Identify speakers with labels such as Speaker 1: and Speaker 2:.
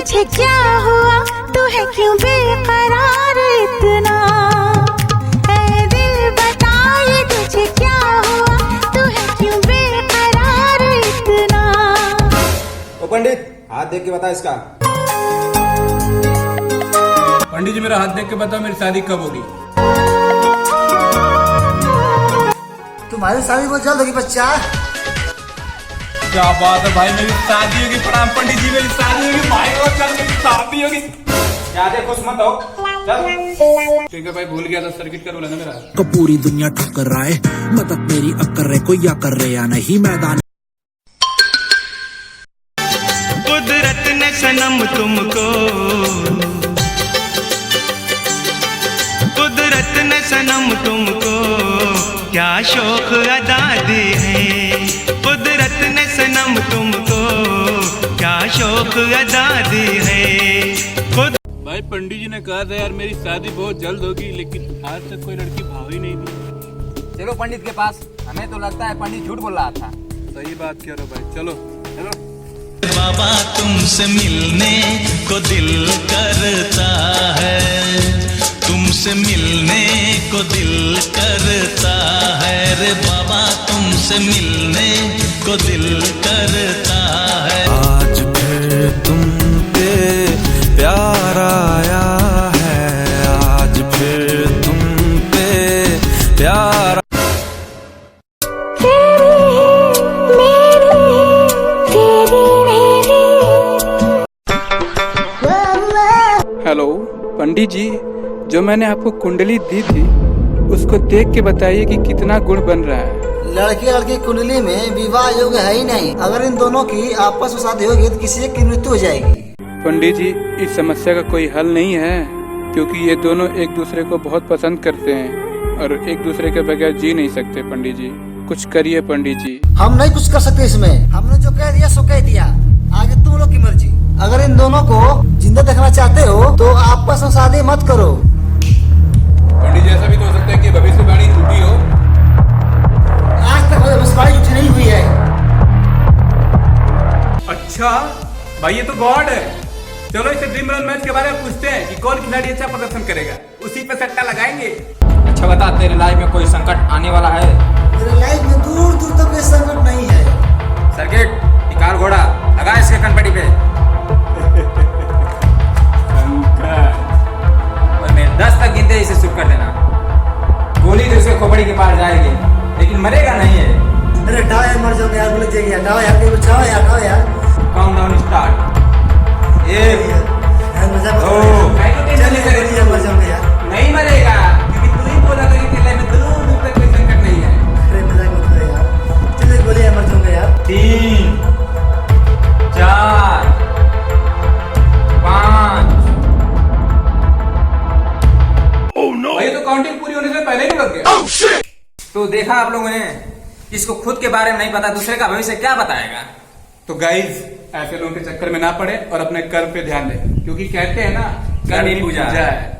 Speaker 1: तुझे क्या हुआ, तू है क्यों बेकरार इतना, ऐ दिल बता ये तुझे क्या हुआ, तू है क्यों बेकरार इतना।
Speaker 2: ओ पंडित, हाथ देख के बता इसका।
Speaker 3: पंडित जी मेरा हाथ देख के बताओ मेरी शादी कब होगी।
Speaker 4: तुम्हारी शादी बहुत जल्द होगी बच्चा।
Speaker 3: क्या बात है भाई, मेरी शादी होगी। प्रणाम पंडित जी, मेरी शादी होगी भाई। और चल मेरी शादी होगी।
Speaker 2: ज्यादा खुश मत हो, चल।
Speaker 3: ठीक है भाई, भूल गया था सर्किट कर बोला ना मेरा।
Speaker 5: को पूरी दुनिया ठुकर रहा है, मदद मेरी अक्कर रहे कोई या कर रहे या नहीं मैदान।
Speaker 6: कुदरत ने सनम तुमको, कुदरत ने सनम तुमको क्या शौक अदा दी है, कुदरत ने सनम तुमको क्या शौक अदा दी है।
Speaker 3: भाई पंडित जी ने कहा था यार मेरी शादी बहुत जल्द होगी, लेकिन आज तक कोई लड़की भाव ही नहीं दी।
Speaker 2: चलो पंडित के पास, हमें तो लगता है पंडित झूठ बोल रहा था।
Speaker 3: सही बात कह रहे हो भाई, चलो चलो।
Speaker 6: बाबा तुमसे मिलने को दिल करता है, तुमसे मिलने को दिल करता है रे बाबा, तुमसे मिलने को दिल करता है।
Speaker 7: आज फिर तुम पे प्यार आया है, आज फिर तुम पे प्यार।
Speaker 3: हेलो पंडित जी, जो मैंने आपको कुंडली दी थी उसको देख के बताइए कि कितना गुण बन रहा है।
Speaker 4: लड़की लड़की कुंडली में विवाह योग है ही नहीं, अगर इन दोनों की आपस में शादी होगी तो किसी एक की मृत्यु हो जाएगी।
Speaker 3: पंडित जी, इस समस्या का कोई हल नहीं है, क्योंकि ये दोनों एक दूसरे को बहुत पसंद करते हैं और एक दूसरे के बगैर जी नहीं सकते। पंडित जी कुछ करिए पंडित जी।
Speaker 4: हम नहीं कुछ कर सकते इसमें, हमने जो कह दिया सो कह दिया, आगे तुम लोग की मर्जी। अगर इन दोनों को जिंदा देखना चाहते हो तो आपस में शादी मत करो।
Speaker 3: पंडित जी ऐसा भी तो हो सकता है कि भविष्यवाणी झूठी हो।
Speaker 4: आज तक भविष्यवाणी झूठी नहीं हुई है।
Speaker 3: अच्छा भाई, ये तो गॉड है। चलो इसे ड्रीम रन मैच के बारे में पूछते हैं कि कौन खिलाड़ी अच्छा प्रदर्शन करेगा, उसी पे सट्टा लगाएंगे।
Speaker 2: अच्छा बता, तेरे लाइफ में कोई संकट आने वाला है?
Speaker 4: मेरे लाइफ में दूर दूर तक कोई संकट नहीं है।
Speaker 2: सर्किट निकाल, घोड़ा लगा इसके कनपटी पे। और मैं 10 तक गिनते इसे शुरू कर देना। गोली तो इसके खोपड़ी के पार जाएगी, लेकिन मरेगा नहीं है।
Speaker 4: अरे डाओ यार, मर जाओगे यार, बोले जाएगी यार, डाओ यार, बचाओ यार, डाओ यार।
Speaker 2: Countdown start. 1 2
Speaker 4: मर जाओगे यार।
Speaker 2: नहीं मरेगा, क्योंकि तू ही बोला था कि तेरे लाइफ में दूर दूर तक कोई संकट नहीं है।
Speaker 4: अरे मजाक मत करो यार, चलो बोले यार, मर जाओगे यार।
Speaker 2: 3 4 5।
Speaker 3: भाई तो काउंटिंग पूरी होने से पहले ही लग गया।
Speaker 2: तो देखा आप लोगों ने, इसको खुद के बारे में नहीं पता, दूसरे का भविष्य क्या बताएगा।
Speaker 3: तो गाइज ऐसे लोगों के चक्कर में ना पड़े और अपने कर्म पे ध्यान दें, क्योंकि कहते हैं ना
Speaker 2: कर्म ही पूजा है।